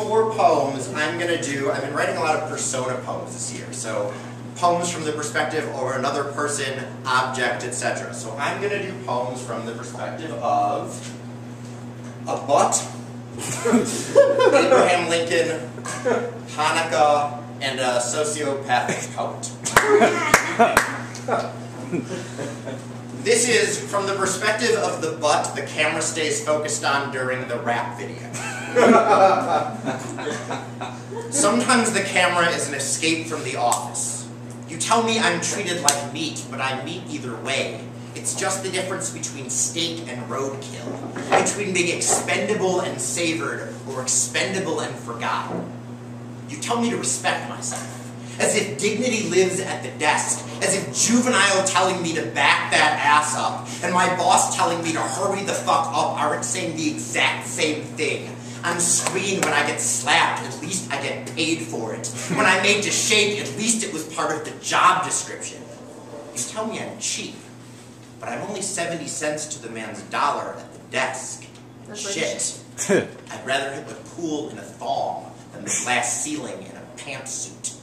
for poems, I've been writing a lot of persona poems this year. So poems from the perspective of another person, object, etc. So I'm going to do poems from the perspective of a butt, Abraham Lincoln, Hanukkah, and a sociopathic poet. This is from the perspective of the butt the camera stays focused on during the rap video. Sometimes the camera is an escape from the office. You tell me I'm treated like meat, but I'm meat either way. It's just the difference between steak and roadkill, between being expendable and savored, or expendable and forgotten. You tell me to respect myself, as if dignity lives at the desk, as if juvenile telling me to back that ass up, and my boss telling me to hurry the fuck up aren't saying the exact same thing. I'm screen when I get slapped, at least I get paid for it. When I'm made to shake, at least it was part of the job description. You tell me I'm cheap, but I'm only 70 cents to the man's dollar at the desk. Shit. I'd rather hit the pool in a thong than the glass ceiling in a pantsuit.